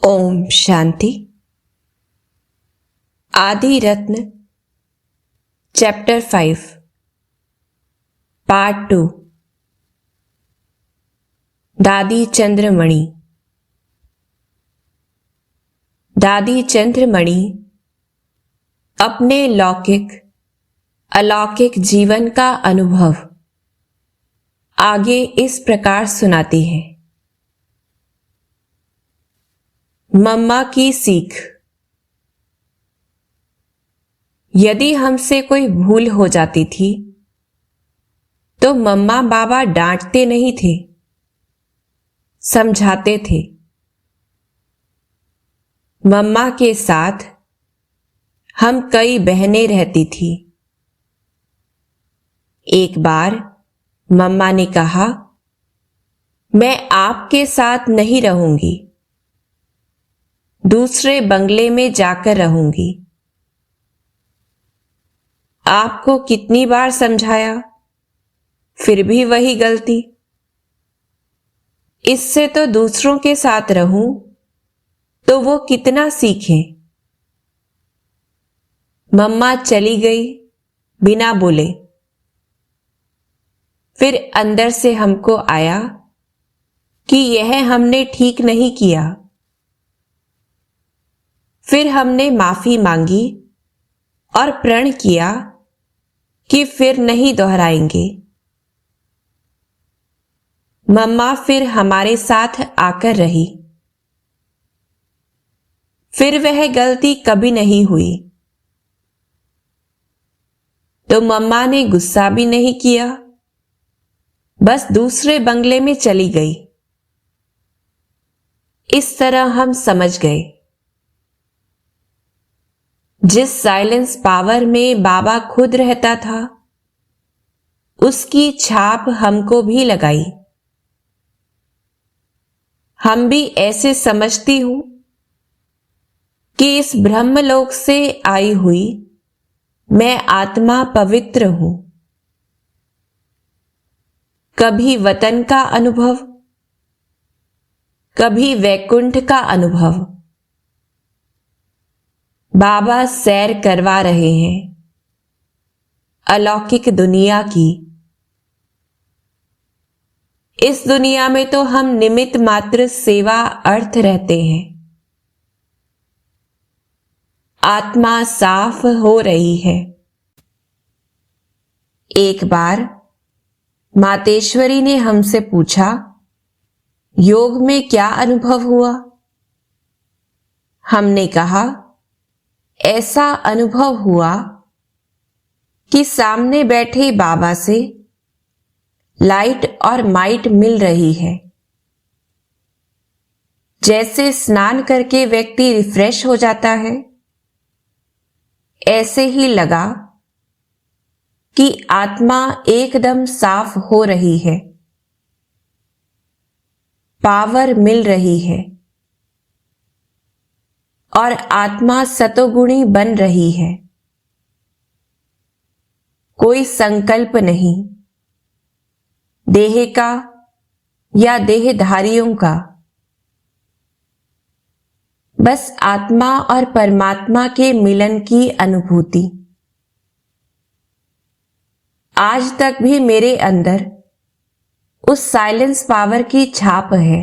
ओम शांति। आदि रत्न chapter 5 part 2। दादी चंद्रमणि। दादी चंद्रमणि अपने लौकिक अलौकिक जीवन का अनुभव आगे इस प्रकार सुनाती है। मम्मा की सीख। यदि हमसे कोई भूल हो जाती थी तो मम्मा बाबा डांटते नहीं थे, समझाते थे। मम्मा के साथ हम कई बहनें रहती थी। एक बार मम्मा ने कहा, मैं आपके साथ नहीं रहूंगी, दूसरे बंगले में जाकर रहूंगी। आपको कितनी बार समझाया, फिर भी वही गलती। इससे तो दूसरों के साथ रहूं तो वो कितना सीखें। मम्मा चली गई बिना बोले। फिर अंदर से हमको आया कि यह हमने ठीक नहीं किया। फिर हमने माफी मांगी और प्रण किया कि फिर नहीं दोहराएंगे। मम्मा फिर हमारे साथ आकर रही। फिर वह गलती कभी नहीं हुई। तो मम्मा ने गुस्सा भी नहीं किया, बस दूसरे बंगले में चली गई। इस तरह हम समझ गए। जिस साइलेंस पावर में बाबा खुद रहता था, उसकी छाप हमको भी लगाई। हम भी ऐसे समझती हूं कि इस ब्रह्मलोक से आई हुई मैं आत्मा पवित्र हूं। कभी वतन का अनुभव, कभी वैकुंठ का अनुभव। बाबा सैर करवा रहे हैं अलौकिक दुनिया की। इस दुनिया में तो हम निमित्त मात्र सेवा अर्थ रहते हैं। आत्मा साफ हो रही है। एक बार मातेश्वरी ने हमसे पूछा, योग में क्या अनुभव हुआ? हमने कहा, ऐसा अनुभव हुआ कि सामने बैठे बाबा से लाइट और माइट मिल रही है। जैसे स्नान करके व्यक्ति रिफ्रेश हो जाता है, ऐसे ही लगा कि आत्मा एकदम साफ हो रही है, पावर मिल रही है और आत्मा सतोगुणी बन रही है। कोई संकल्प नहीं, देह का या देहधारियों का, बस आत्मा और परमात्मा के मिलन की अनुभूति। आज तक भी मेरे अंदर उस साइलेंस पावर की छाप है।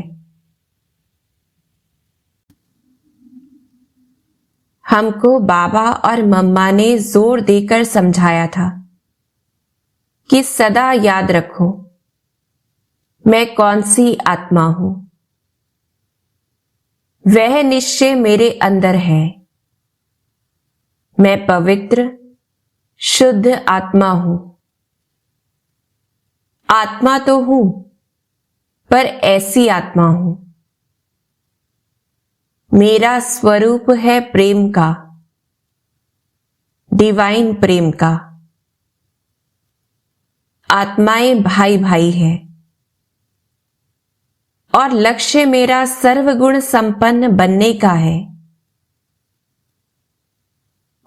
हमको बाबा और मम्मा ने जोर देकर समझाया था कि सदा याद रखो, मैं कौन सी आत्मा हूं। वह निश्चय मेरे अंदर है। मैं पवित्र शुद्ध आत्मा हूं। आत्मा तो हूं, पर ऐसी आत्मा हूं। मेरा स्वरूप है प्रेम का, डिवाइन प्रेम का। आत्माएं भाई भाई है और लक्ष्य मेरा सर्वगुण संपन्न बनने का है।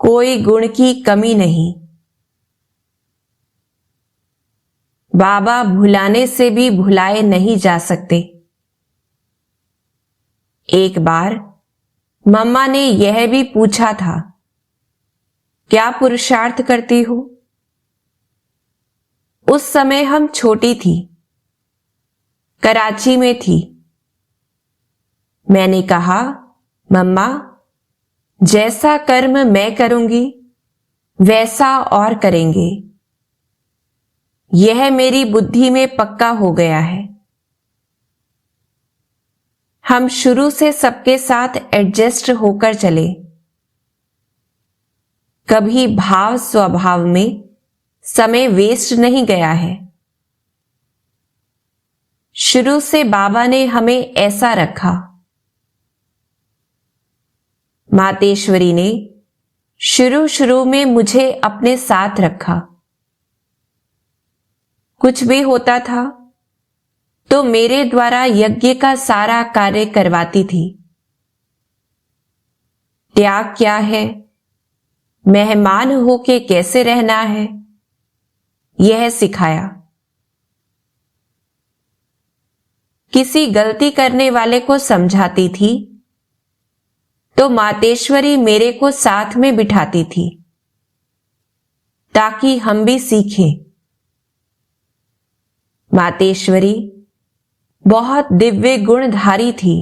कोई गुण की कमी नहीं। बाबा भुलाने से भी भुलाए नहीं जा सकते। एक बार मम्मा ने यह भी पूछा था, क्या पुरुषार्थ करती हो? उस समय हम छोटी थी, कराची में थी। मैंने कहा, मम्मा, जैसा कर्म मैं करूंगी वैसा और करेंगे। यह मेरी बुद्धि में पक्का हो गया है। हम शुरू से सबके साथ एडजस्ट होकर चले। कभी भाव स्वभाव में समय वेस्ट नहीं गया है। शुरू से बाबा ने हमें ऐसा रखा। मातेश्वरी ने शुरू में मुझे अपने साथ रखा। कुछ भी होता था तो मेरे द्वारा यज्ञ का सारा कार्य करवाती थी। त्याग क्या है, मेहमान होके कैसे रहना है, यह सिखाया। किसी गलती करने वाले को समझाती थी तो मातेश्वरी मेरे को साथ में बिठाती थी ताकि हम भी सीखें। मातेश्वरी बहुत दिव्य गुणधारी थी।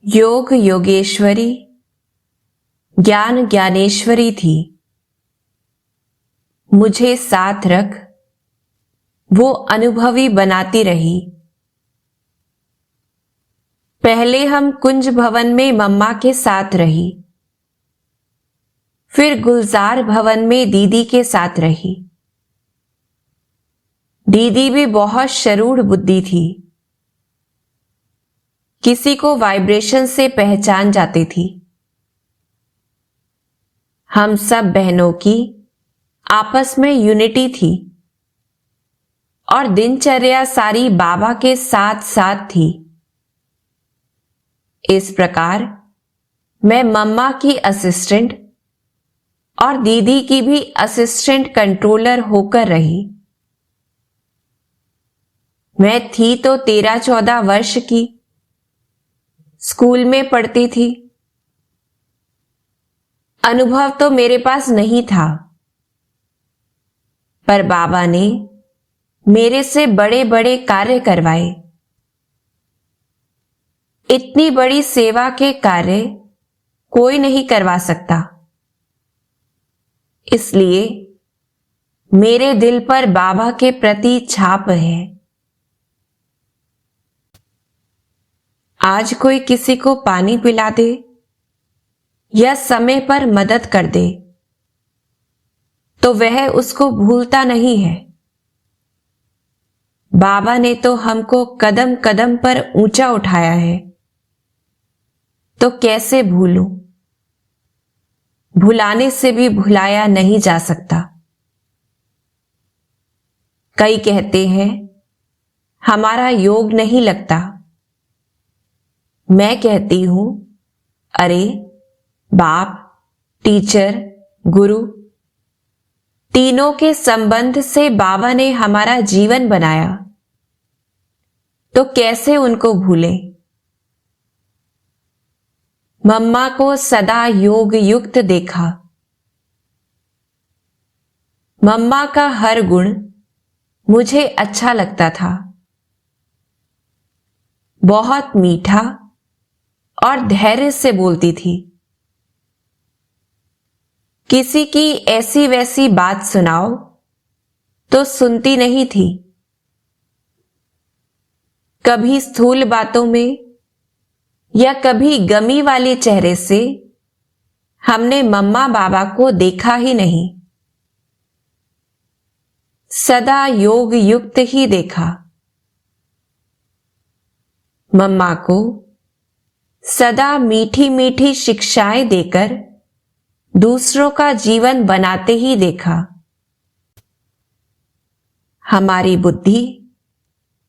योग योगेश्वरी, ज्ञान ज्ञानेश्वरी थी। मुझे साथ रख वो अनुभवी बनाती रही। पहले हम कुंज भवन में मम्मा के साथ रही, फिर गुलजार भवन में दीदी के साथ रही। दीदी भी बहुत शरूढ़ बुद्धि थी। किसी को वाइब्रेशन से पहचान जाती थी। हम सब बहनों की आपस में यूनिटी थी और दिनचर्या सारी बाबा के साथ साथ थी। इस प्रकार मैं मम्मा की असिस्टेंट और दीदी की भी असिस्टेंट कंट्रोलर होकर रही। मैं थी तो 13-14 वर्ष की, स्कूल में पढ़ती थी। अनुभव तो मेरे पास नहीं था, पर बाबा ने मेरे से बड़े बड़े कार्य करवाए। इतनी बड़ी सेवा के कार्य कोई नहीं करवा सकता। इसलिए मेरे दिल पर बाबा के प्रति छाप है। आज कोई किसी को पानी पिला दे या समय पर मदद कर दे तो वह उसको भूलता नहीं है। बाबा ने तो हमको कदम कदम पर ऊंचा उठाया है, तो कैसे भूलूं? भुलाने से भी भुलाया नहीं जा सकता। कई कहते हैं हमारा योग नहीं लगता। मैं कहती हूं, अरे बाप, टीचर, गुरु, तीनों के संबंध से बाबा ने हमारा जीवन बनाया, तो कैसे उनको भूलें? मम्मा को सदा योग युक्त देखा। मम्मा का हर गुण मुझे अच्छा लगता था। बहुत मीठा और धैर्य से बोलती थी। किसी की ऐसी वैसी बात सुनाओ तो सुनती नहीं थी। कभी स्थूल बातों में या कभी गमी वाले चेहरे से हमने मम्मा बाबा को देखा ही नहीं। सदा योग युक्त ही देखा। मम्मा को सदा मीठी मीठी शिक्षाएं देकर दूसरों का जीवन बनाते ही देखा। हमारी बुद्धि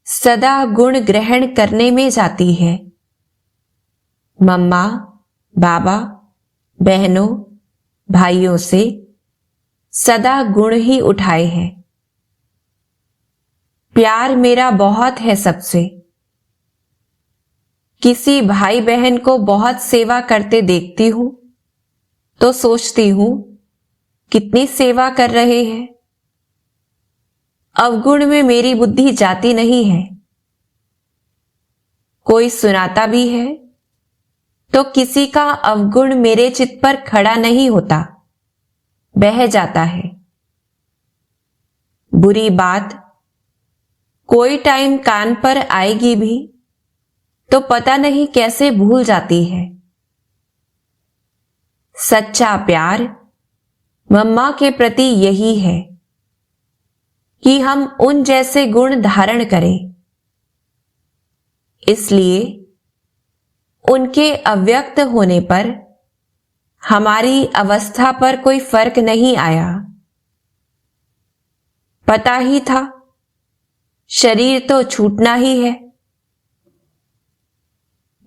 सदा गुण ग्रहण करने में जाती है। मम्मा, बाबा, बहनों, भाइयों से सदा गुण ही उठाए हैं। प्यार मेरा बहुत है सबसे। किसी भाई बहन को बहुत सेवा करते देखती हूं तो सोचती हूं कितनी सेवा कर रहे हैं। अवगुण में मेरी बुद्धि जाती नहीं है। कोई सुनाता भी है तो किसी का अवगुण मेरे चित्त पर खड़ा नहीं होता, बह जाता है। बुरी बात कोई टाइम कान पर आएगी भी तो पता नहीं कैसे भूल जाती है। सच्चा प्यार मम्मा के प्रति यही है कि हम उन जैसे गुण धारण करें। इसलिए उनके अव्यक्त होने पर हमारी अवस्था पर कोई फर्क नहीं आया। पता ही था शरीर तो छूटना ही है।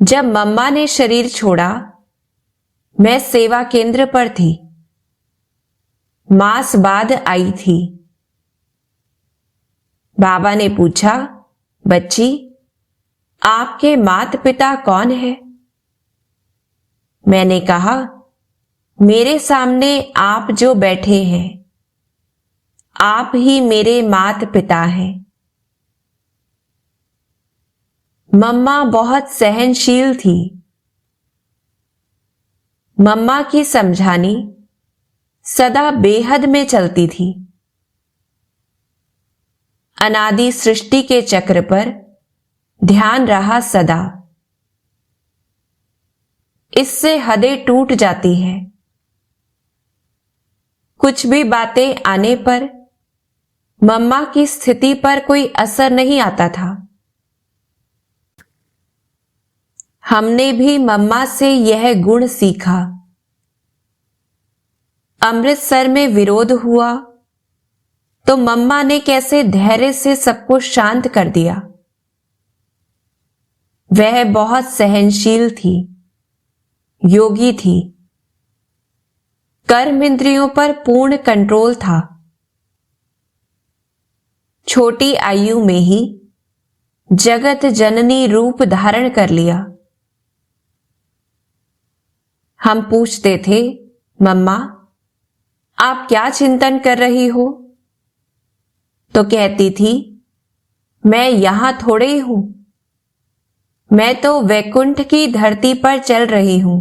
जब मम्मा ने शरीर छोड़ा, मैं सेवा केंद्र पर थी। मास बाद आई थी। बाबा ने पूछा, बच्ची, आपके माता पिता कौन है? मैंने कहा, मेरे सामने आप जो बैठे हैं, आप ही मेरे माता पिता हैं। मम्मा बहुत सहनशील थी। मम्मा की समझानी सदा बेहद में चलती थी। अनादि सृष्टि के चक्र पर ध्यान रहा सदा। इससे हदें टूट जाती हैं। कुछ भी बातें आने पर मम्मा की स्थिति पर कोई असर नहीं आता था। हमने भी मम्मा से यह गुण सीखा। अमृतसर में विरोध हुआ तो मम्मा ने कैसे धैर्य से सबको शांत कर दिया। वह बहुत सहनशील थी, योगी थी। कर्म इंद्रियों पर पूर्ण कंट्रोल था। छोटी आयु में ही जगत जननी रूप धारण कर लिया। हम पूछते थे, मम्मा, आप क्या चिंतन कर रही हो? तो कहती थी, मैं यहां थोड़े ही हूं, मैं तो वैकुंठ की धरती पर चल रही हूं।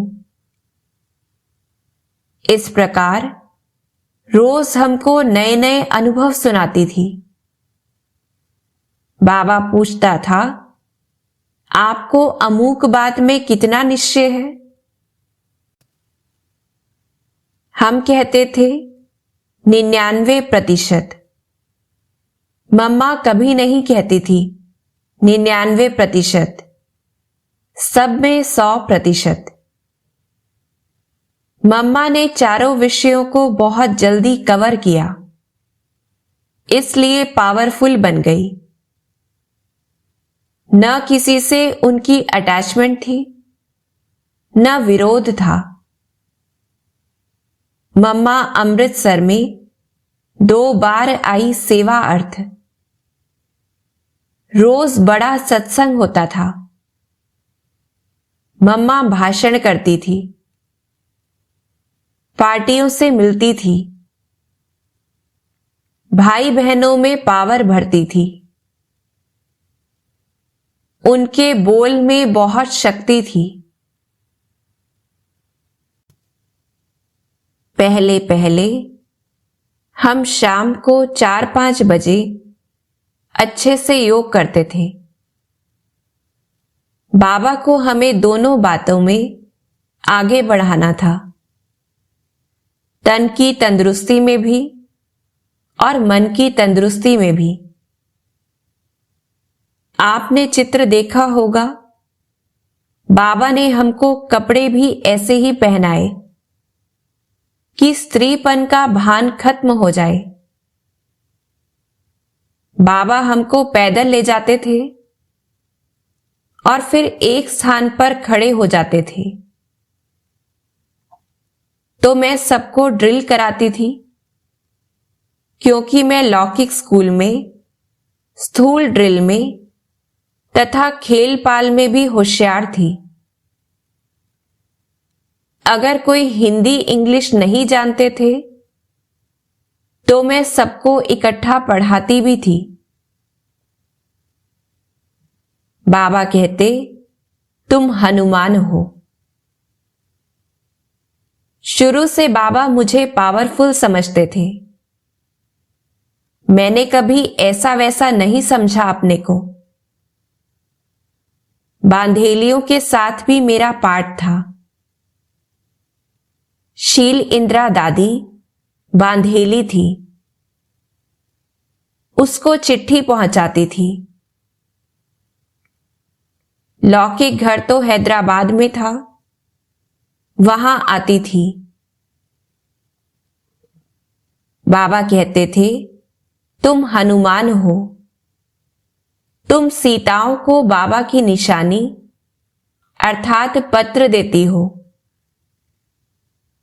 इस प्रकार रोज हमको नए नए अनुभव सुनाती थी। बाबा पूछता था, आपको अमूक बात में कितना निश्चय है? हम कहते थे 99%। मम्मा कभी नहीं कहती थी 99%, सब में 100%। मम्मा ने चारों विषयों को बहुत जल्दी कवर किया, इसलिए पावरफुल बन गई। न किसी से उनकी अटैचमेंट थी, न विरोध था। मम्मा अमृतसर में 2 बार आई सेवा अर्थ। रोज बड़ा सत्संग होता था। मम्मा भाषण करती थी, पार्टियों से मिलती थी, भाई बहनों में पावर भरती थी। उनके बोल में बहुत शक्ति थी। पहले पहले हम शाम को 4-5 बजे अच्छे से योग करते थे। बाबा को हमें दोनों बातों में आगे बढ़ाना था, तन की तंदुरुस्ती में भी और मन की तंदुरुस्ती में भी। आपने चित्र देखा होगा, बाबा ने हमको कपड़े भी ऐसे ही पहनाए कि स्त्रीपन का भान खत्म हो जाए। बाबा हमको पैदल ले जाते थे और फिर एक स्थान पर खड़े हो जाते थे। तो मैं सबको ड्रिल कराती थी, क्योंकि मैं लौकिक स्कूल में स्थूल ड्रिल में तथा खेल पाल में भी होशियार थी। अगर कोई हिंदी इंग्लिश नहीं जानते थे तो मैं सबको इकट्ठा पढ़ाती भी थी। बाबा कहते, तुम हनुमान हो। शुरू से बाबा मुझे पावरफुल समझते थे। मैंने कभी ऐसा वैसा नहीं समझा अपने को। बांधेलियों के साथ भी मेरा पाठ था। शील इंद्रा दादी बांधेली थी। उसको चिट्ठी पहुंचाती थी। लौकिक घर तो हैदराबाद में था, वहां आती थी। बाबा कहते थे, तुम हनुमान हो। तुम सीताओं को बाबा की निशानी अर्थात पत्र देती हो।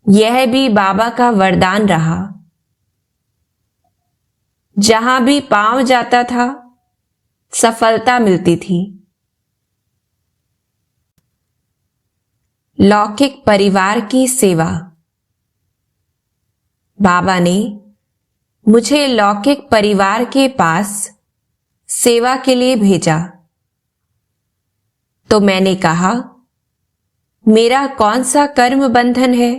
यह भी बाबा का वरदान रहा। जहां भी पांव जाता था सफलता मिलती थी। लौकिक परिवार की सेवा। बाबा ने मुझे लौकिक परिवार के पास सेवा के लिए भेजा। तो मैंने कहा, मेरा कौन सा कर्म बंधन है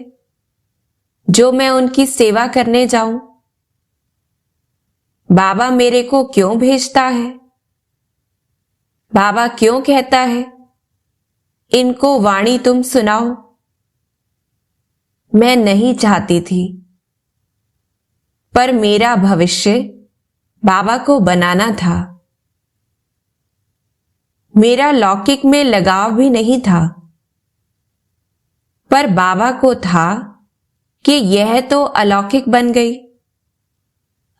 जो मैं उनकी सेवा करने जाऊं? बाबा मेरे को क्यों भेजता है? बाबा क्यों कहता है, इनको वाणी तुम सुनाओ? मैं नहीं चाहती थी, पर मेरा भविष्य बाबा को बनाना था। मेरा लौकिक में लगाव भी नहीं था, पर बाबा को था कि यह तो अलौकिक बन गई,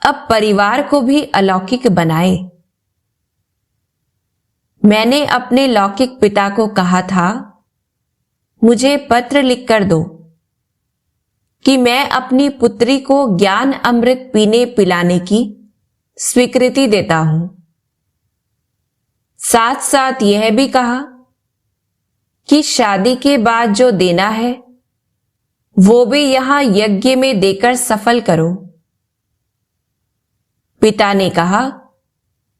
अब परिवार को भी अलौकिक बनाए। मैंने अपने लौकिक पिता को कहा था, मुझे पत्र लिखकर दो कि मैं अपनी पुत्री को ज्ञान अमृत पीने पिलाने की स्वीकृति देता हूं। साथ साथ यह भी कहा कि शादी के बाद जो देना है वो भी यहां यज्ञ में देकर सफल करो। पिता ने कहा,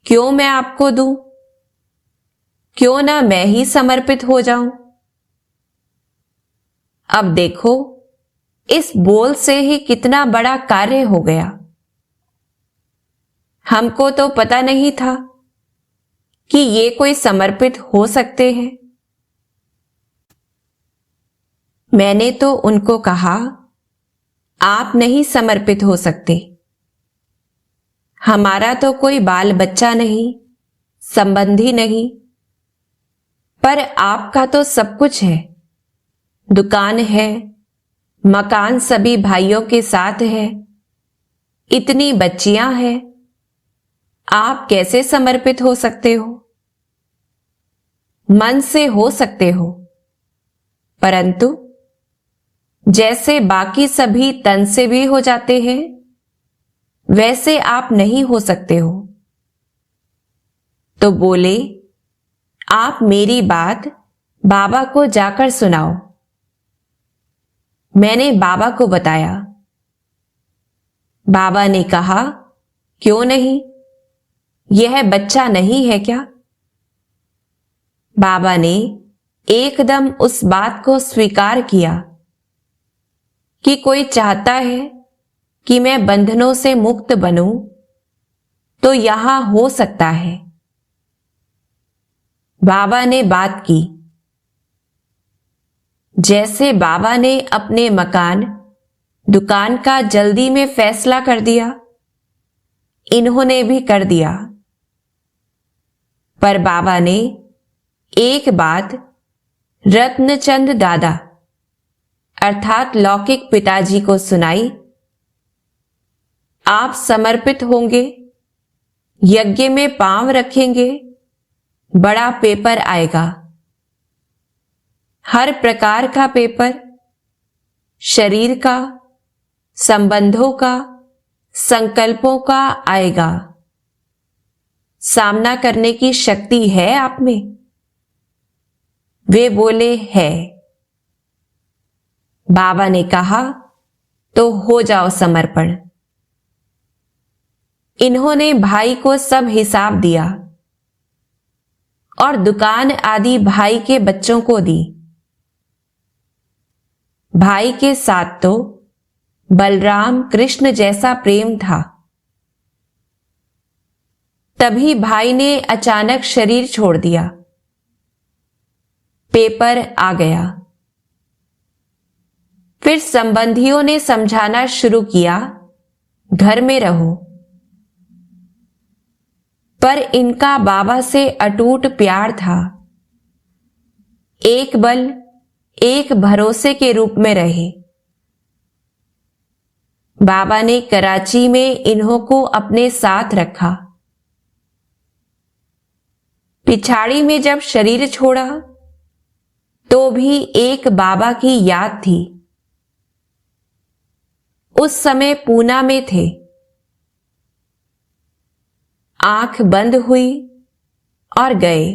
क्यों मैं आपको दूं? क्यों ना मैं ही समर्पित हो जाऊं? अब देखो, इस बोल से ही कितना बड़ा कार्य हो गया। हमको तो पता नहीं था कि ये कोई समर्पित हो सकते हैं। मैंने तो उनको कहा, आप नहीं समर्पित हो सकते। हमारा तो कोई बाल बच्चा नहीं, संबंधी नहीं, पर आपका तो सब कुछ है। दुकान है, मकान सभी भाइयों के साथ है, इतनी बच्चियां हैं, आप कैसे समर्पित हो सकते हो? मन से हो सकते हो, परंतु जैसे बाकी सभी तन से भी हो जाते हैं, वैसे आप नहीं हो सकते हो। तो बोले, आप मेरी बात बाबा को जाकर सुनाओ। मैंने बाबा को बताया। बाबा ने कहा, क्यों नहीं, यह बच्चा नहीं है क्या? बाबा ने एकदम उस बात को स्वीकार किया कि कोई चाहता है कि मैं बंधनों से मुक्त बनूं तो यहां हो सकता है। बाबा ने बात की। जैसे बाबा ने अपने मकान, दुकान का जल्दी में फैसला कर दिया, इन्होंने भी कर दिया। पर बाबा ने एक बात रत्नचंद दादा अर्थात लौकिक पिताजी को सुनाई। आप समर्पित होंगे, यज्ञ में पांव रखेंगे, बड़ा पेपर आएगा। हर प्रकार का पेपर, शरीर का, संबंधों का, संकल्पों का आएगा। सामना करने की शक्ति है आप में? वे बोले, है। बाबा ने कहा, तो हो जाओ समर्पण। इन्होंने भाई को सब हिसाब दिया और दुकान आदि भाई के बच्चों को दी। भाई के साथ तो बलराम कृष्ण जैसा प्रेम था। तभी भाई ने अचानक शरीर छोड़ दिया। पेपर आ गया। फिर संबंधियों ने समझाना शुरू किया, घर में रहो। पर इनका बाबा से अटूट प्यार था। एक बल, एक भरोसे के रूप में रहे। बाबा ने कराची में इन्हों को अपने साथ रखा। पिछाड़ी में जब शरीर छोड़ा तो भी एक बाबा की याद थी। उस समय पूना में थे। आंख बंद हुई और गए।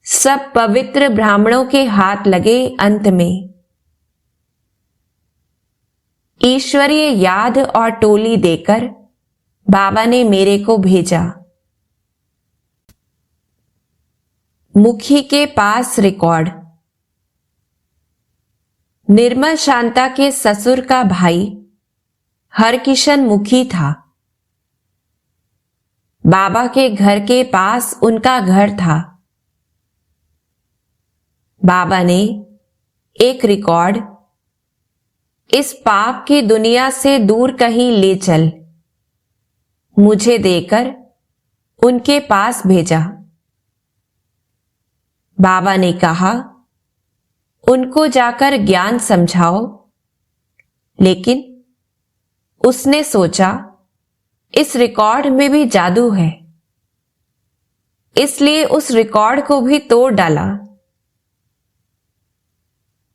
सब पवित्र ब्राह्मणों के हाथ लगे। अंत में ईश्वरीय याद और टोली देकर बाबा ने मेरे को भेजा। मुखी के पास रिकॉर्ड। निर्मल शांता के ससुर का भाई हरकिशन मुखी था। बाबा के घर के पास उनका घर था। बाबा ने एक रिकॉर्ड, इस पाप की दुनिया से दूर कहीं ले चल, मुझे देकर उनके पास भेजा। बाबा ने कहा, उनको जाकर ज्ञान समझाओ। लेकिन उसने सोचा, इस रिकॉर्ड में भी जादू है, इसलिए उस रिकॉर्ड को भी तोड़ डाला।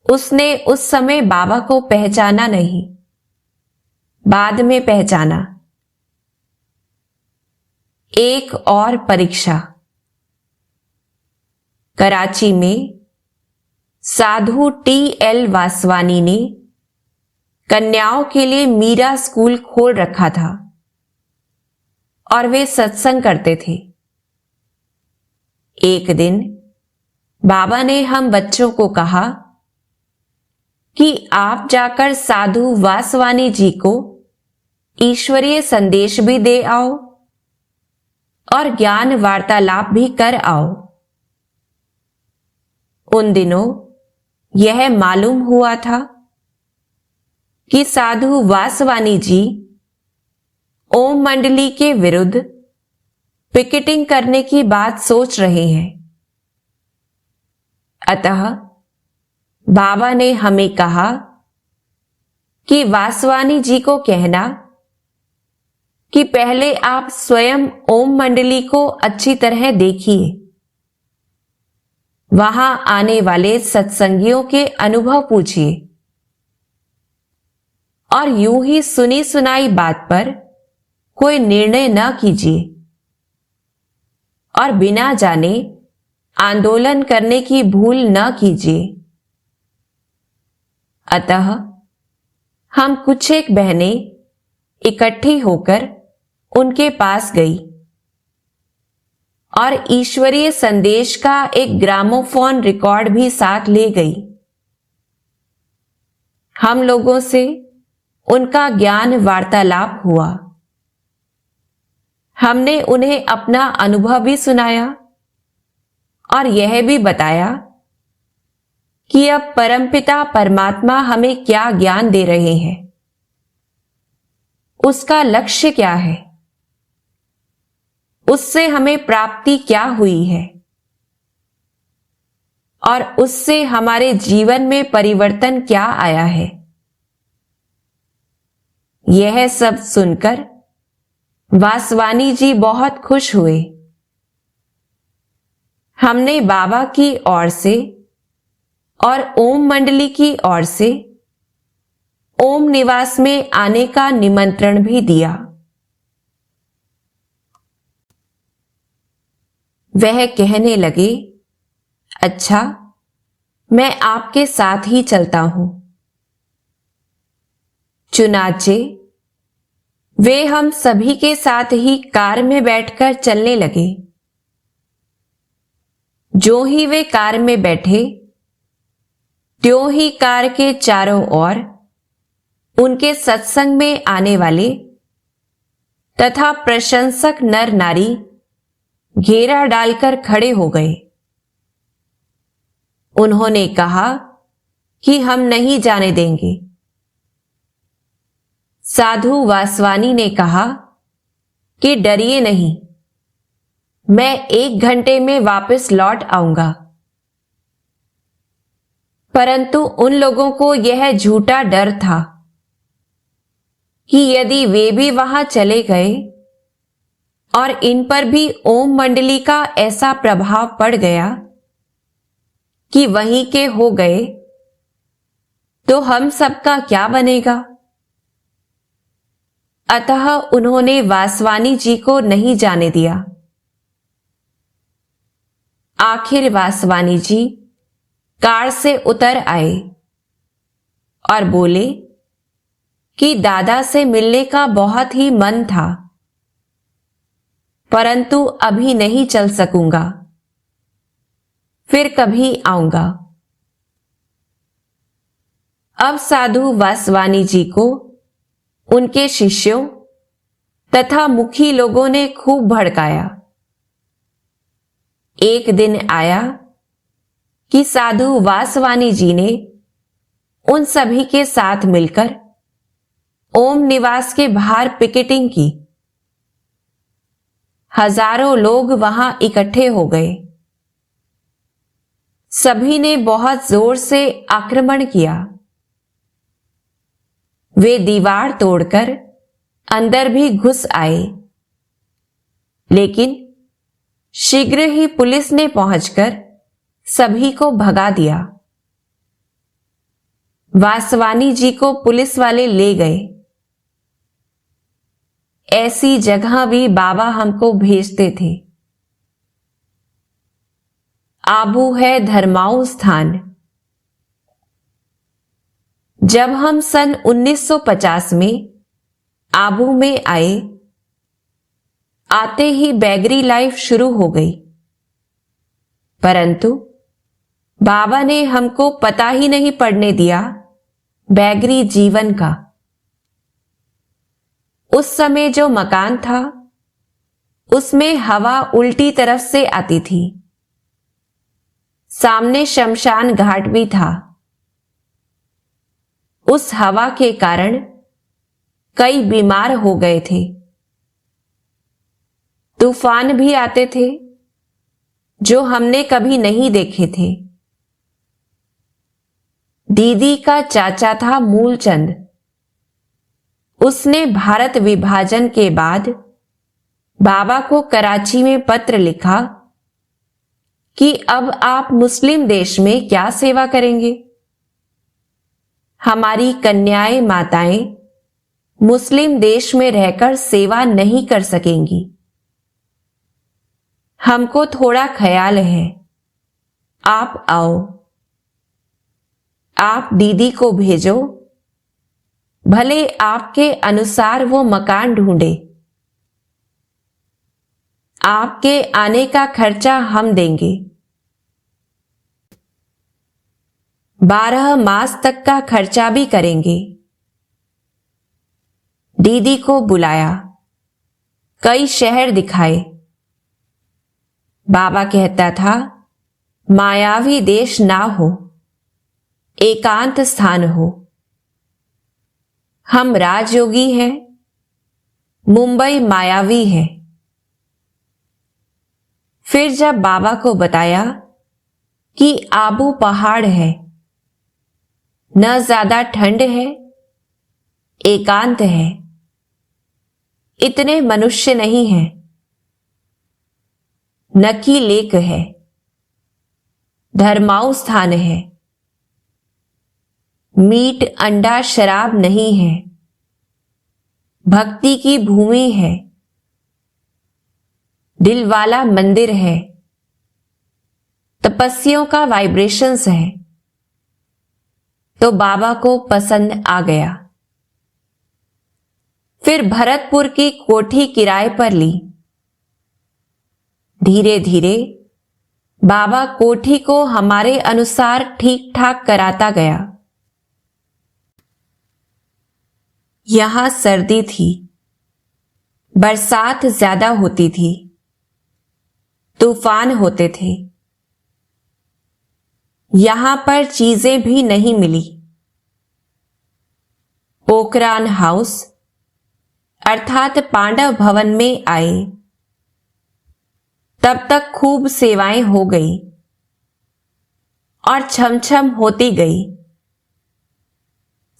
उसने उस समय बाबा को पहचाना नहीं, बाद में पहचाना। एक और परीक्षा। कराची में साधु T.L. वासवानी ने कन्याओं के लिए मीरा स्कूल खोल रखा था और वे सत्संग करते थे। एक दिन बाबा ने हम बच्चों को कहा कि आप जाकर साधु वासवानी जी को ईश्वरीय संदेश भी दे आओ और ज्ञान वार्तालाप भी कर आओ। उन दिनों यह मालूम हुआ था कि साधु वासवानी जी ओम मंडली के विरुद्ध पिकेटिंग करने की बात सोच रहे हैं। अतः बाबा ने हमें कहा कि वासवानी जी को कहना कि पहले आप स्वयं ओम मंडली को अच्छी तरह देखिए, वहां आने वाले सत्संगियों के अनुभव पूछिए और यूं ही सुनी सुनाई बात पर कोई निर्णय न कीजिए और बिना जाने आंदोलन करने की भूल न कीजिए। अतः हम कुछ एक बहनें इकट्ठी होकर उनके पास गई और ईश्वरीय संदेश का एक ग्रामोफोन रिकॉर्ड भी साथ ले गई। हम लोगों से उनका ज्ञान वार्तालाप हुआ। हमने उन्हें अपना अनुभव भी सुनाया और यह भी बताया कि अब परमपिता परमात्मा हमें क्या ज्ञान दे रहे हैं, उसका लक्ष्य क्या है, उससे हमें प्राप्ति क्या हुई है और उससे हमारे जीवन में परिवर्तन क्या आया है। यह सब सुनकर वासवानी जी बहुत खुश हुए। हमने बाबा की ओर से और ओम मंडली की ओर से ओम निवास में आने का निमंत्रण भी दिया। वह कहने लगे, अच्छा, मैं आपके साथ ही चलता हूं। चुनाचे वे हम सभी के साथ ही कार में बैठकर चलने लगे। जो ही वे कार में बैठे, त्यों ही कार के चारों ओर उनके सत्संग में आने वाले तथा प्रशंसक नर नारी घेरा डालकर खड़े हो गए। उन्होंने कहा कि हम नहीं जाने देंगे। साधु वासवानी ने कहा कि डरिए नहीं, मैं 1 घंटे में वापस लौट आऊंगा। परंतु उन लोगों को यह झूठा डर था कि यदि वे भी वहां चले गए और इन पर भी ओम मंडली का ऐसा प्रभाव पड़ गया कि वहीं के हो गए, तो हम सबका क्या बनेगा। अतः उन्होंने वासवानी जी को नहीं जाने दिया। आखिर वासवानी जी कार से उतर आए और बोले कि दादा से मिलने का बहुत ही मन था, परंतु अभी नहीं चल सकूंगा, फिर कभी आऊंगा। अब साधु वासवानी जी को उनके शिष्यों तथा मुखी लोगों ने खूब भड़काया। एक दिन आया कि साधु वासवानी जी ने उन सभी के साथ मिलकर ओम निवास के बाहर पिकेटिंग की। हजारों लोग वहां इकट्ठे हो गए। सभी ने बहुत जोर से आक्रमण किया। वे दीवार तोड़कर अंदर भी घुस आए, लेकिन शीघ्र ही पुलिस ने पहुंचकर सभी को भगा दिया। वासवानी जी को पुलिस वाले ले गए। ऐसी जगह भी बाबा हमको भेजते थे। आबू है धर्माऊ स्थान। जब हम सन 1950 में आबू में आए, आते ही बैगरी लाइफ शुरू हो गई, परंतु बाबा ने हमको पता ही नहीं पड़ने दिया बैगरी जीवन का। उस समय जो मकान था, उसमें हवा उल्टी तरफ से आती थी। सामने शमशान घाट भी था। उस हवा के कारण कई बीमार हो गए थे। तूफान भी आते थे जो हमने कभी नहीं देखे थे। दीदी का चाचा था मूलचंद। उसने भारत विभाजन के बाद बाबा को कराची में पत्र लिखा कि अब आप मुस्लिम देश में क्या सेवा करेंगे। हमारी कन्याएं माताएं मुस्लिम देश में रहकर सेवा नहीं कर सकेंगी। हमको थोड़ा ख्याल है, आप आओ। आप दीदी को भेजो, भले आपके अनुसार वो मकान ढूंढे। आपके आने का खर्चा हम देंगे। 12 मास तक का खर्चा भी करेंगे। दीदी को बुलाया, कई शहर दिखाए। बाबा कहता था, मायावी देश ना हो, एकांत स्थान हो। हम राजयोगी हैं, मुंबई मायावी है। फिर जब बाबा को बताया कि आबू पहाड़ है, न ज्यादा ठंड है, एकांत है, इतने मनुष्य नहीं है, नकी लेक है, धर्माऊ स्थान है, मीट अंडा शराब नहीं है, भक्ति की भूमि है, दिलवाला मंदिर है, तपस्वियों का वाइब्रेशंस है, तो बाबा को पसंद आ गया। फिर भरतपुर की कोठी किराए पर ली। धीरे धीरे बाबा कोठी को हमारे अनुसार ठीक ठाक कराता गया। यहां सर्दी थी, बरसात ज्यादा होती थी, तूफान होते थे। यहां पर चीजें भी नहीं मिली। पोखरान हाउस अर्थात पांडव भवन में आए, तब तक खूब सेवाएं हो गई और छमछम होती गई।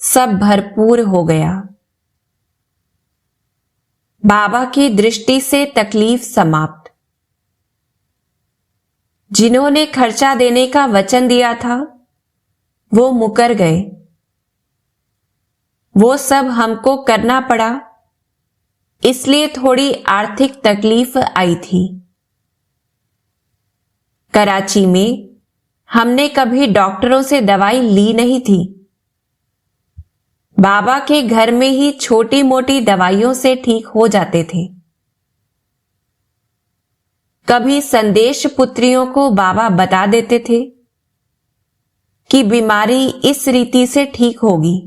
सब भरपूर हो गया। बाबा की दृष्टि से तकलीफ समाप्त। जिन्होंने खर्चा देने का वचन दिया था वो मुकर गए। वो सब हमको करना पड़ा, इसलिए थोड़ी आर्थिक तकलीफ आई थी। कराची में हमने कभी डॉक्टरों से दवाई ली नहीं थी। बाबा के घर में ही छोटी मोटी दवाइयों से ठीक हो जाते थे। कभी संदेश पुत्रियों को बाबा बता देते थे कि बीमारी इस रीति से ठीक होगी,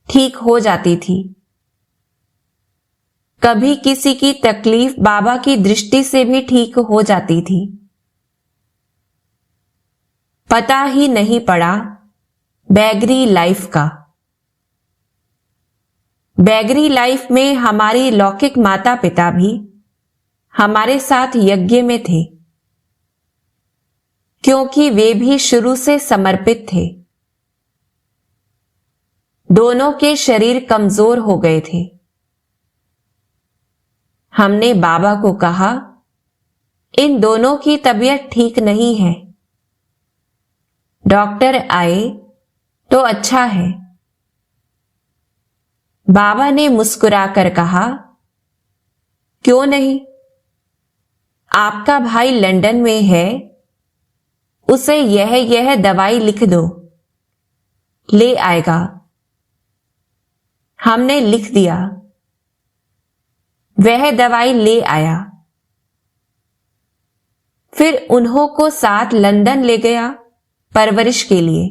ठीक हो जाती थी। कभी किसी की तकलीफ बाबा की दृष्टि से भी ठीक हो जाती थी। पता ही नहीं पड़ा बैगरी लाइफ का। बैगरी लाइफ में हमारी लौकिक माता पिता भी हमारे साथ यज्ञ में थे, क्योंकि वे भी शुरू से समर्पित थे। दोनों के शरीर कमजोर हो गए थे। हमने बाबा को कहा, इन दोनों की तबीयत ठीक नहीं है। डॉक्टर आए तो अच्छा है। बाबा ने मुस्कुराकर कहा, क्यों नहीं, आपका भाई लंदन में है, उसे यह दवाई लिख दो, ले आएगा। हमने लिख दिया। वह दवाई ले आया। फिर उन्हों को साथ लंदन ले गया परवरिश के लिए।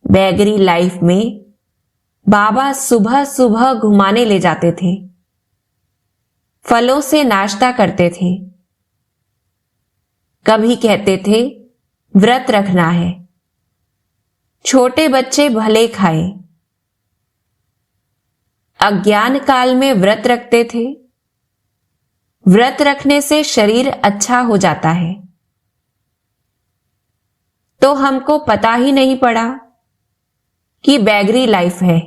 बैगरी लाइफ में बाबा सुबह सुबह घुमाने ले जाते थे। फलों से नाश्ता करते थे। कभी कहते थे व्रत रखना है, छोटे बच्चे भले खाएं। अज्ञान काल में व्रत रखते थे। व्रत रखने से शरीर अच्छा हो जाता है। तो हमको पता ही नहीं पड़ा कि बैगरी लाइफ है।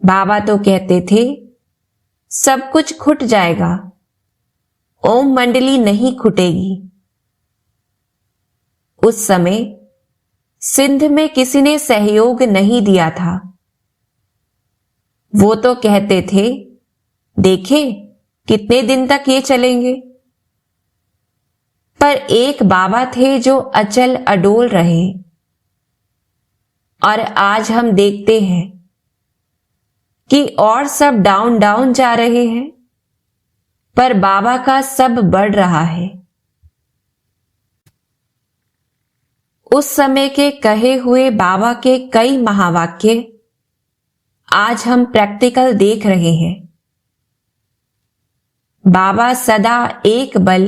बाबा तो कहते थे सब कुछ खुट जाएगा, ओम मंडली नहीं खुटेगी। उस समय सिंध में किसी ने सहयोग नहीं दिया था। वो तो कहते थे देखें कितने दिन तक ये चलेंगे। पर एक बाबा थे जो अचल अडोल रहे। और आज हम देखते हैं कि और सब डाउन डाउन जा रहे हैं, पर बाबा का सब बढ़ रहा है। उस समय के कहे हुए बाबा के कई महावाक्य आज हम प्रैक्टिकल देख रहे हैं। बाबा सदा एक बल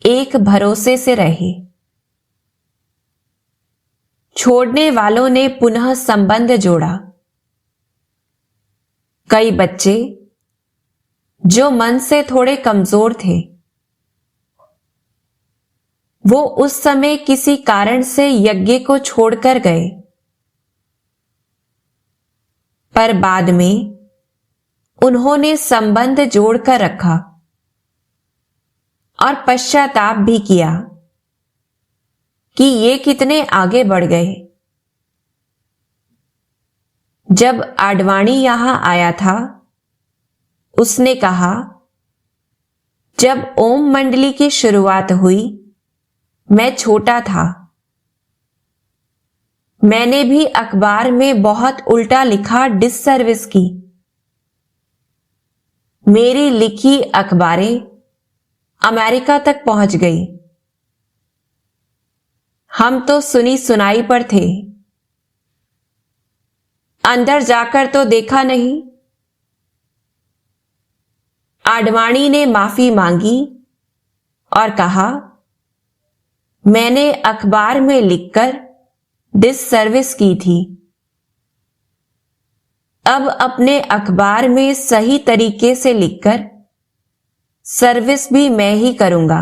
एक भरोसे से रहे। छोड़ने वालों ने पुनः संबंध जोड़ा। कई बच्चे जो मन से थोड़े कमजोर थे, वो उस समय किसी कारण से यज्ञ को छोड़कर गए, पर बाद में उन्होंने संबंध जोड़कर रखा और पश्चाताप भी किया कि ये कितने आगे बढ़ गए। जब आडवाणी यहां आया था, उसने कहा जब ओम मंडली की शुरुआत हुई, मैं छोटा था। मैंने भी अखबार में बहुत उल्टा लिखा डिससर्विस की। मेरी लिखी अखबारें अमेरिका तक पहुंच गई। हम तो सुनी सुनाई पर थे, अंदर जाकर तो देखा नहीं। आडवाणी ने माफी मांगी और कहा, मैंने अखबार में लिखकर डिससर्विस की थी। अब अपने अखबार में सही तरीके से लिखकर सर्विस भी मैं ही करूंगा।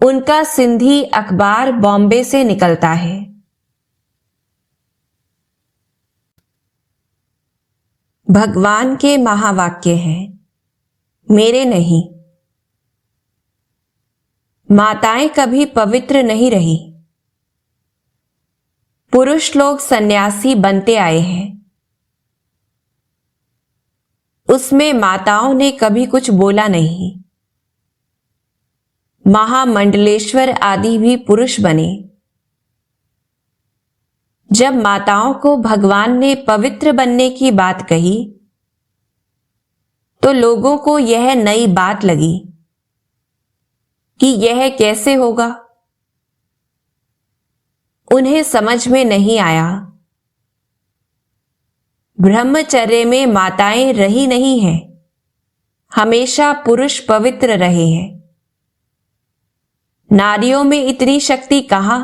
उनका सिंधी अखबार बॉम्बे से निकलता है। भगवान के महावाक्य हैं, मेरे नहीं। माताएं कभी पवित्र नहीं रही। पुरुष लोग सन्यासी बनते आए हैं। उसमें माताओं ने कभी कुछ बोला नहीं। महामंडलेश्वर आदि भी पुरुष बने। जब माताओं को भगवान ने पवित्र बनने की बात कही, तो लोगों को यह नई बात लगी कि यह कैसे होगा। उन्हें समझ में नहीं आया। ब्रह्मचर्य में माताएं रही नहीं हैं, हमेशा पुरुष पवित्र रहे हैं। नारियों में इतनी शक्ति कहां?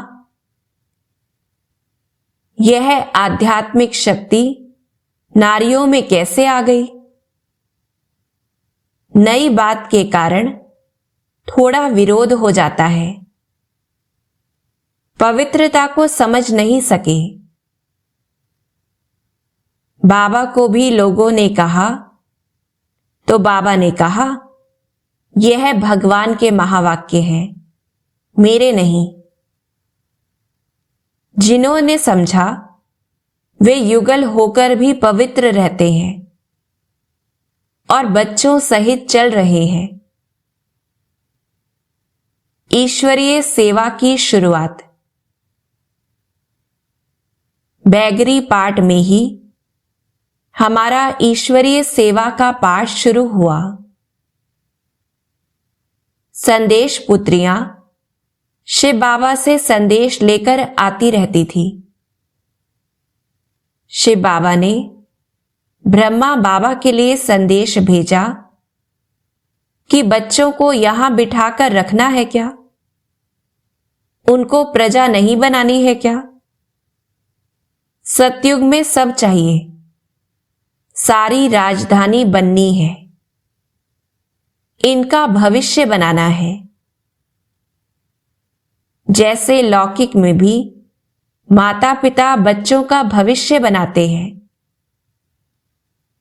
यह आध्यात्मिक शक्ति नारियों में कैसे आ गई? नई बात के कारण थोड़ा विरोध हो जाता है। पवित्रता को समझ नहीं सके। बाबा को भी लोगों ने कहा, तो बाबा ने कहा, यह भगवान के महावाक्य हैं, मेरे नहीं। जिन्होंने समझा वे युगल होकर भी पवित्र रहते हैं और बच्चों सहित चल रहे हैं। ईश्वरीय सेवा की शुरुआत। बैगरी पाठ में ही हमारा ईश्वरीय सेवा का पाठ शुरू हुआ। संदेश पुत्रियां शिव बाबा से संदेश लेकर आती रहती थी। शिव बाबा ने ब्रह्मा बाबा के लिए संदेश भेजा कि बच्चों को यहां बिठाकर रखना है क्या? उनको प्रजा नहीं बनानी है क्या? सतयुग में सब चाहिए, सारी राजधानी बननी है, इनका भविष्य बनाना है। जैसे लौकिक में भी माता पिता बच्चों का भविष्य बनाते हैं,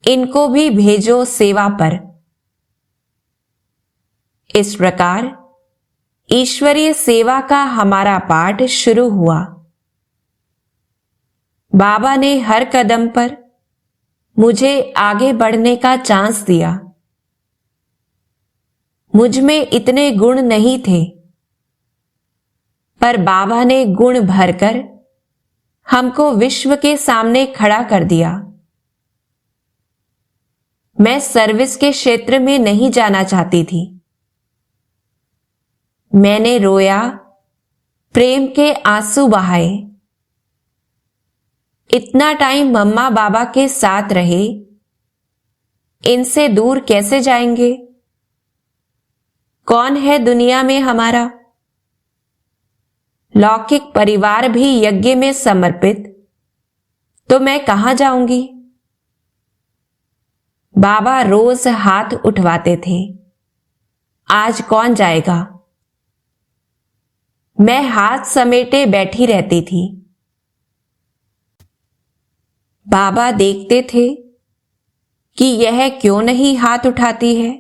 इनको भी भेजो सेवा पर। इस प्रकार ईश्वरीय सेवा का हमारा पाठ शुरू हुआ। बाबा ने हर कदम पर मुझे आगे बढ़ने का चांस दिया। मुझ में इतने गुण नहीं थे, पर बाबा ने गुण भरकर हमको विश्व के सामने खड़ा कर दिया। मैं सर्विस के क्षेत्र में नहीं जाना चाहती थी। मैंने रोया, प्रेम के आंसू बहाए। इतना टाइम मम्मा बाबा के साथ रहे, इनसे दूर कैसे जाएंगे? कौन है दुनिया में हमारा? लौकिक परिवार भी यज्ञ में समर्पित, तो मैं कहां जाऊंगी? बाबा रोज हाथ उठवाते थे, आज कौन जाएगा? मैं हाथ समेटे बैठी रहती थी। बाबा देखते थे कि यह क्यों नहीं हाथ उठाती है,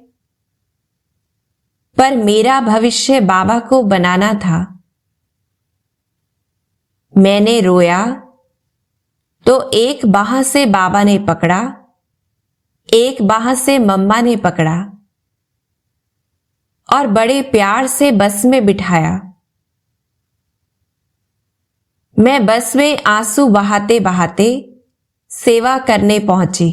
पर मेरा भविष्य बाबा को बनाना था। मैंने रोया तो एक बाह से बाबा ने पकड़ा, एक बाह से मम्मा ने पकड़ा और बड़े प्यार से बस में बिठाया। मैं बस में आंसू बहाते बहाते सेवा करने पहुंची।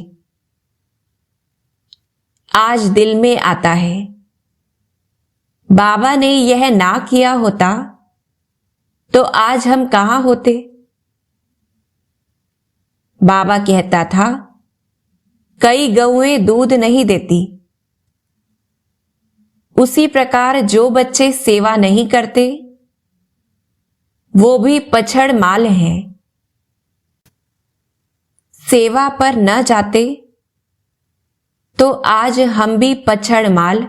आज दिल में आता है, बाबा ने यह ना किया होता तो आज हम कहां होते। बाबा कहता था, कई गऊएं दूध नहीं देती। उसी प्रकार जो बच्चे सेवा नहीं करते वो भी पछड़ माल हैं। सेवा पर न जाते तो आज हम भी पछड़ माल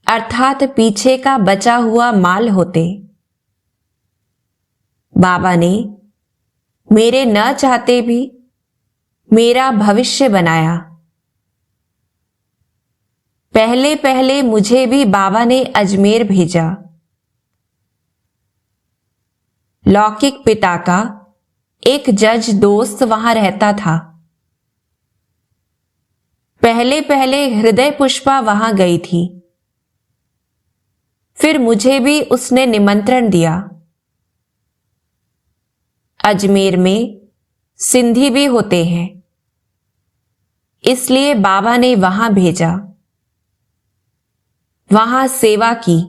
अर्थात पीछे का बचा हुआ माल होते। बाबा ने मेरे न चाहते भी मेरा भविष्य बनाया। पहले पहले मुझे भी बाबा ने अजमेर भेजा। लौकिक पिता का एक जज दोस्त वहां रहता था। पहले पहले हृदय पुष्पा वहां गई थी, फिर मुझे भी उसने निमंत्रण दिया। अजमेर में सिंधी भी होते हैं, इसलिए बाबा ने वहां भेजा। वहां सेवा की।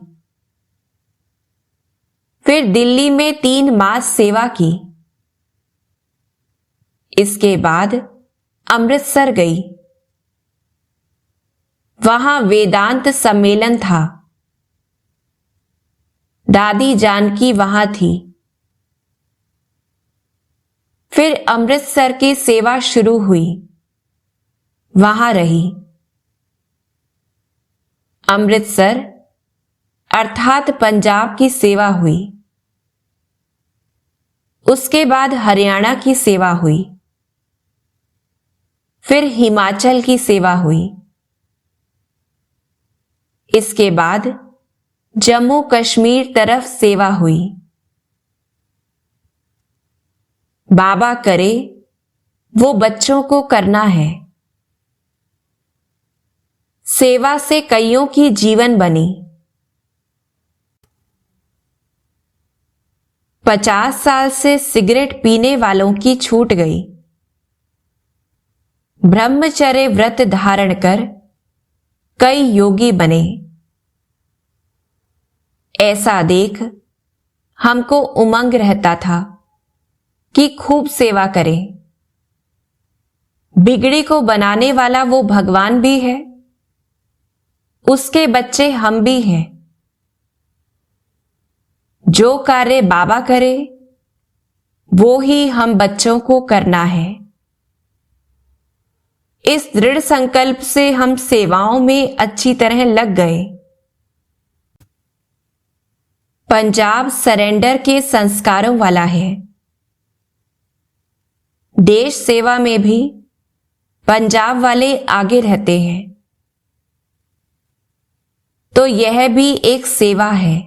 फिर दिल्ली में 3 मास सेवा की। इसके बाद अमृतसर गई। वहां वेदांत सम्मेलन था। दादी जानकी वहां थी। फिर अमृतसर की सेवा शुरू हुई, वहां रही। अमृतसर अर्थात पंजाब की सेवा हुई। उसके बाद हरियाणा की सेवा हुई। फिर हिमाचल की सेवा हुई। इसके बाद जम्मू कश्मीर तरफ सेवा हुई। बाबा करे वो बच्चों को करना है। सेवा से कईयों की जीवन बनी। 50 साल से सिगरेट पीने वालों की छूट गई। ब्रह्मचर्य व्रत धारण कर कई योगी बने। ऐसा देख हमको उमंग रहता था कि खूब सेवा करें। बिगड़ी को बनाने वाला वो भगवान भी है, उसके बच्चे हम भी हैं। जो कार्य बाबा करे वो ही हम बच्चों को करना है। इस दृढ़ संकल्प से हम सेवाओं में अच्छी तरह लग गए। पंजाब सरेंडर के संस्कारों वाला है। देश सेवा में भी पंजाब वाले आगे रहते हैं, तो यह भी एक सेवा है।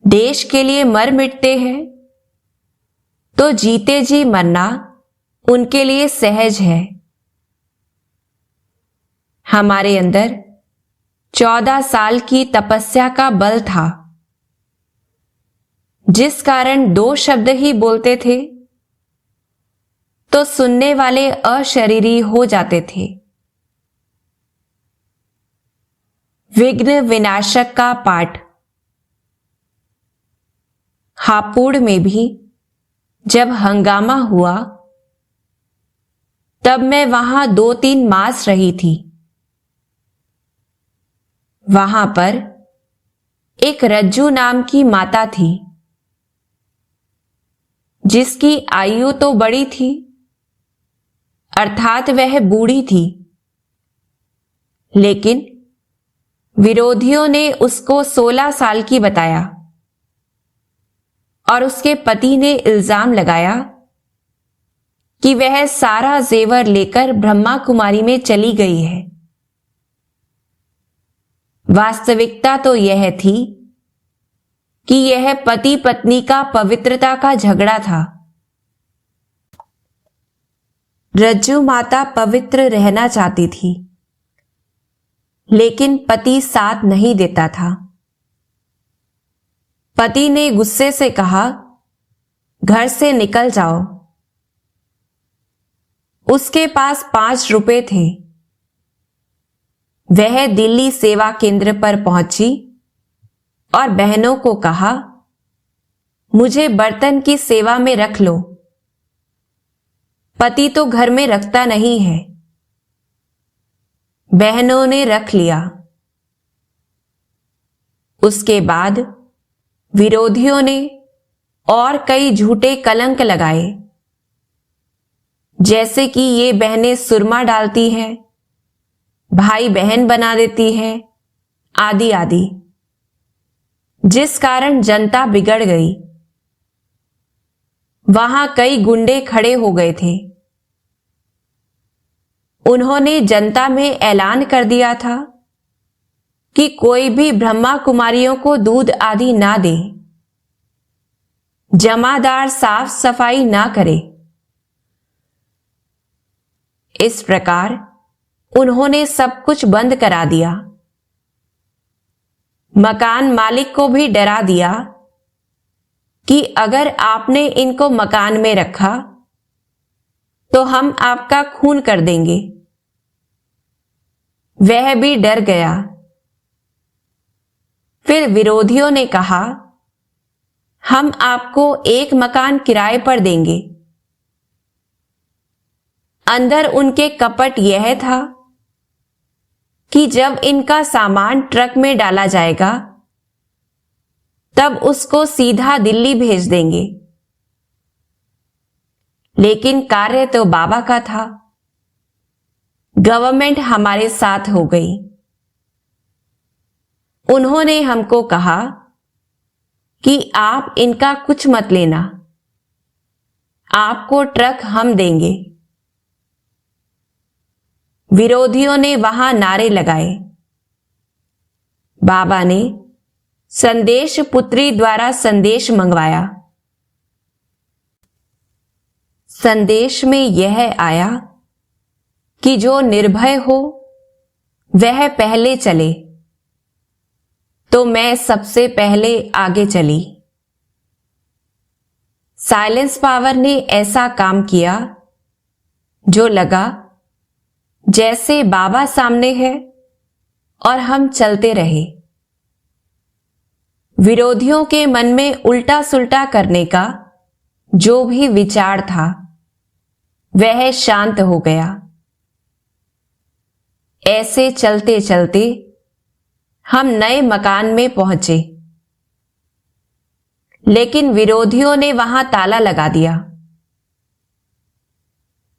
देश के लिए मर मिटते हैं तो जीते जी मरना उनके लिए सहज है। हमारे अंदर 14 साल की तपस्या का बल था, जिस कारण 2 शब्द ही बोलते थे तो सुनने वाले अशरीरी हो जाते थे। विघ्न विनाशक का पाठ। हापुड़ में भी जब हंगामा हुआ तब मैं वहां 2-3 मास रही थी। वहां पर एक रज्जू नाम की माता थी, जिसकी आयु तो बड़ी थी, अर्थात वह बूढ़ी थी, लेकिन विरोधियों ने उसको 16 साल की बताया और उसके पति ने इल्जाम लगाया कि वह सारा जेवर लेकर ब्रह्मा कुमारी में चली गई है। वास्तविकता तो यह थी कि यह पति पत्नी का पवित्रता का झगड़ा था। रज्जू माता पवित्र रहना चाहती थी, लेकिन पति साथ नहीं देता था। पति ने गुस्से से कहा, घर से निकल जाओ। उसके पास 5 रुपए थे। वह दिल्ली सेवा केंद्र पर पहुंची और बहनों को कहा, मुझे बर्तन की सेवा में रख लो। पति तो घर में रखता नहीं है। बहनों ने रख लिया। उसके बाद विरोधियों ने और कई झूठे कलंक लगाए, जैसे कि ये बहनें सुरमा डालती हैं, भाई बहन बना देती है, आदि आदि, जिस कारण जनता बिगड़ गई। वहां कई गुंडे खड़े हो गए थे। उन्होंने जनता में ऐलान कर दिया था कि कोई भी ब्रह्मा कुमारियों को दूध आदि ना दे, जमादार साफ सफाई ना करे। इस प्रकार उन्होंने सब कुछ बंद करा दिया। मकान मालिक को भी डरा दिया कि अगर आपने इनको मकान में रखा तो हम आपका खून कर देंगे। वह भी डर गया। फिर विरोधियों ने कहा, हम आपको एक मकान किराए पर देंगे। अंदर उनके कपट यह था कि जब इनका सामान ट्रक में डाला जाएगा तब उसको सीधा दिल्ली भेज देंगे। लेकिन कार्य तो बाबा का था। गवर्नमेंट हमारे साथ हो गई। उन्होंने हमको कहा कि आप इनका कुछ मत लेना, आपको ट्रक हम देंगे। विरोधियों ने वहां नारे लगाए। बाबा ने संदेश पुत्री द्वारा संदेश मंगवाया। संदेश में यह आया कि जो निर्भय हो वह पहले चले, तो मैं सबसे पहले आगे चली। साइलेंस पावर ने ऐसा काम किया जो लगा जैसे बाबा सामने है और हम चलते रहे। विरोधियों के मन में उल्टा सुल्टा करने का जो भी विचार था वह शांत हो गया। ऐसे चलते चलते हम नए मकान में पहुंचे, लेकिन विरोधियों ने वहां ताला लगा दिया।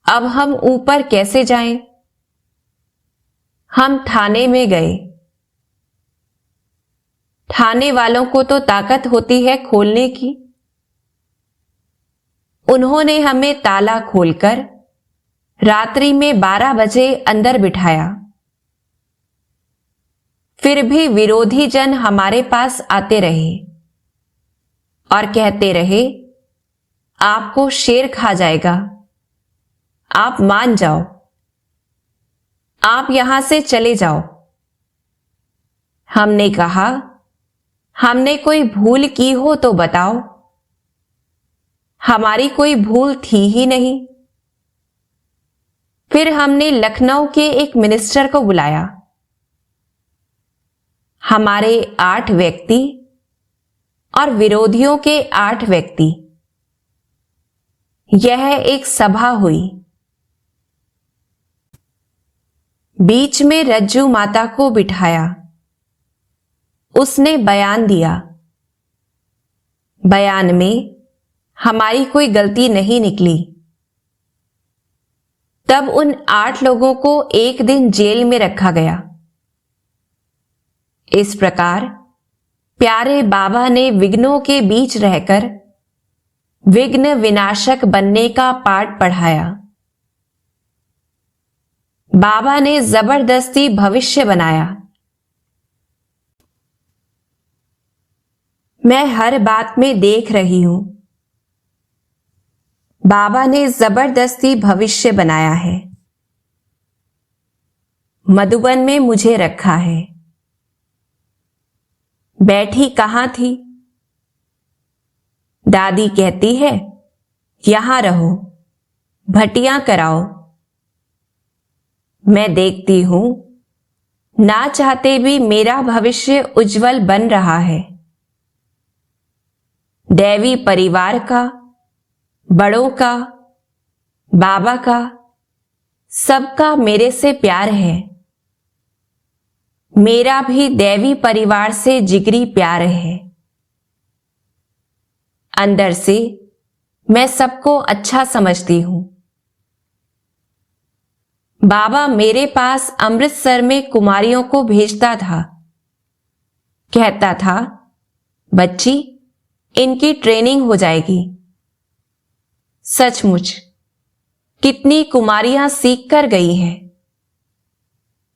अब हम ऊपर कैसे जाएं? हम थाने में गए। थाने वालों को तो ताकत होती है खोलने की। उन्होंने हमें ताला खोलकर रात्रि में 12 बजे अंदर बिठाया। फिर भी विरोधी जन हमारे पास आते रहे और कहते रहे, आपको शेर खा जाएगा, आप मान जाओ, आप यहां से चले जाओ। हमने कहा, हमने कोई भूल की हो तो बताओ। हमारी कोई भूल थी ही नहीं। फिर हमने लखनऊ के एक मिनिस्टर को बुलाया। हमारे 8 व्यक्ति और विरोधियों के 8 व्यक्ति, यह एक सभा हुई। बीच में रज्जू माता को बिठाया। उसने बयान दिया। बयान में हमारी कोई गलती नहीं निकली। तब उन 8 लोगों को एक दिन जेल में रखा गया। इस प्रकार प्यारे बाबा ने विघ्नों के बीच रहकर विघ्न विनाशक बनने का पाठ पढ़ाया। बाबा ने जबरदस्ती भविष्य बनाया। मैं हर बात में देख रही हूं। बाबा ने जबरदस्ती भविष्य बनाया है। मधुबन में मुझे रखा है। बैठी कहाँ थी? दादी कहती है यहां रहो, भटियां कराओ। मैं देखती हूं, ना चाहते भी मेरा भविष्य उज्जवल बन रहा है। दैवी परिवार का, बड़ों का, बाबा का, सबका मेरे से प्यार है। मेरा भी दैवी परिवार से जिगरी प्यार है। अंदर से मैं सबको अच्छा समझती हूं। बाबा मेरे पास अमृतसर में कुमारियों को भेजता था। कहता था, बच्ची, इनकी ट्रेनिंग हो जाएगी। सचमुच कितनी कुमारियां सीख कर गई हैं,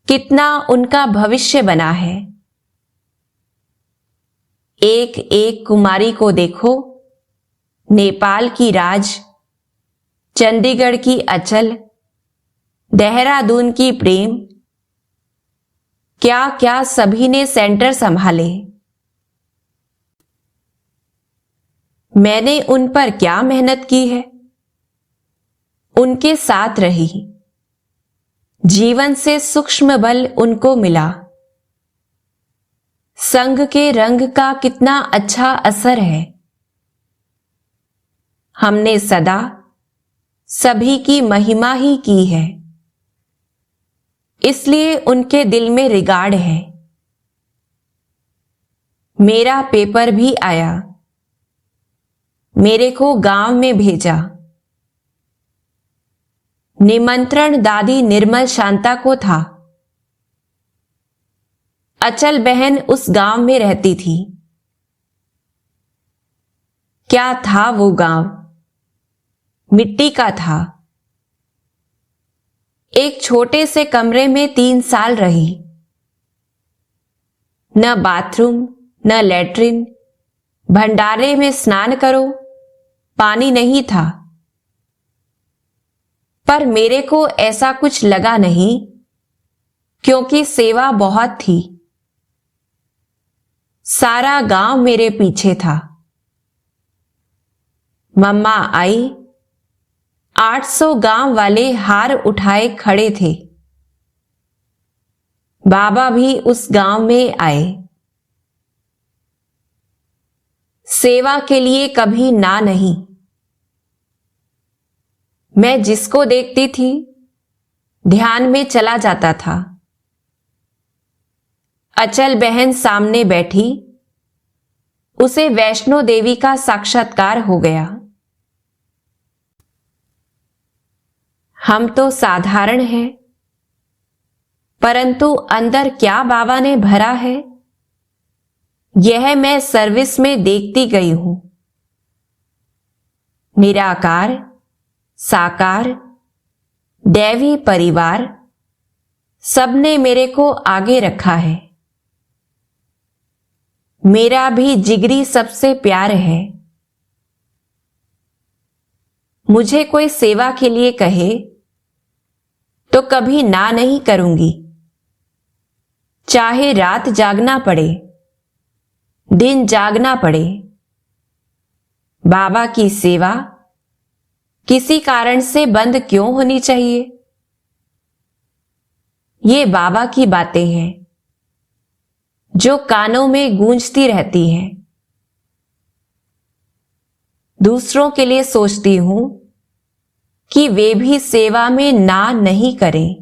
कितना उनका भविष्य बना है। एक एक कुमारी को देखो, नेपाल की राज, चंडीगढ़ की अचल, देहरादून की प्रेम, क्या क्या सभी ने सेंटर संभाले। मैंने उन पर क्या मेहनत की है, उनके साथ रही। जीवन से सूक्ष्म बल उनको मिला। संग के रंग का कितना अच्छा असर है। हमने सदा सभी की महिमा ही की है, इसलिए उनके दिल में रिगार्ड है। मेरा पेपर भी आया, मेरे को गांव में भेजा। निमंत्रण दादी निर्मल शांता को था। अचल बहन उस गांव में रहती थी। क्या था वो गांव? मिट्टी का था। एक छोटे से कमरे में 3 साल रही। न बाथरूम, न लैट्रिन, भंडारे में स्नान करो, पानी नहीं था। पर मेरे को ऐसा कुछ लगा नहीं, क्योंकि सेवा बहुत थी। सारा गांव मेरे पीछे था। मम्मा आई, 800 गांव वाले हार उठाए खड़े थे। बाबा भी उस गांव में आए। सेवा के लिए कभी ना नहीं। मैं जिसको देखती थी, ध्यान में चला जाता था। अचल बहन सामने बैठी, उसे वैष्णो देवी का साक्षात्कार हो गया। हम तो साधारण हैं, परंतु अंदर क्या बाबा ने भरा है, यह मैं सर्विस में देखती गई हूं। निराकार, साकार, दैवी परिवार, सबने मेरे को आगे रखा है। मेरा भी जिगरी सबसे प्यार है। मुझे कोई सेवा के लिए कहे तो कभी ना नहीं करूंगी, चाहे रात जागना पड़े, दिन जागना पड़े। बाबा की सेवा किसी कारण से बंद क्यों होनी चाहिए? ये बाबा की बातें हैं जो कानों में गूंजती रहती हैं। दूसरों के लिए सोचती हूं कि वे भी सेवा में ना नहीं करें।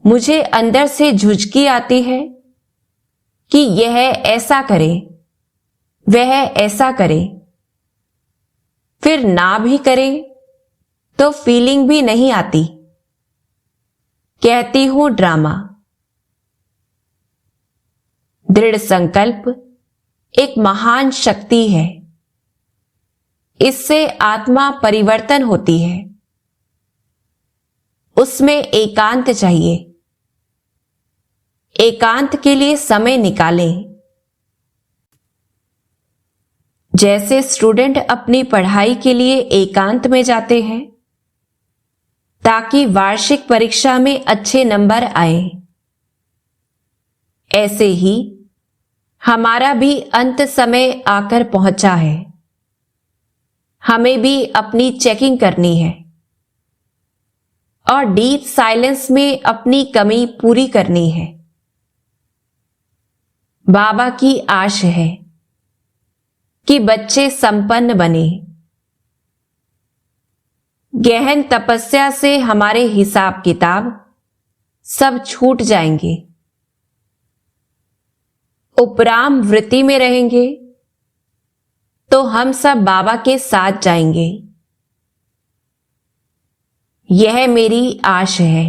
मुझे अंदर से झुझकी आती है कि यह ऐसा करे, वह ऐसा करे। फिर ना भी करे तो फीलिंग भी नहीं आती। कहती हूं ड्रामा। दृढ़ संकल्प एक महान शक्ति है। इससे आत्मा परिवर्तन होती है। उसमें एकांत चाहिए। एकांत के लिए समय निकालें। जैसे स्टूडेंट अपनी पढ़ाई के लिए एकांत में जाते हैं ताकि वार्षिक परीक्षा में अच्छे नंबर आए, ऐसे ही हमारा भी अंत समय आकर पहुंचा है। हमें भी अपनी चेकिंग करनी है और डीप साइलेंस में अपनी कमी पूरी करनी है। बाबा की आश है कि बच्चे संपन्न बने। गहन तपस्या से हमारे हिसाब किताब सब छूट जाएंगे। उपराम वृत्ति में रहेंगे तो हम सब बाबा के साथ जाएंगे। यह मेरी आश है।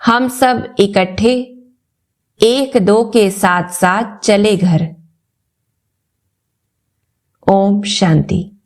हम सब इकट्ठे 1-2 के साथ साथ चले घर। ओम शांति।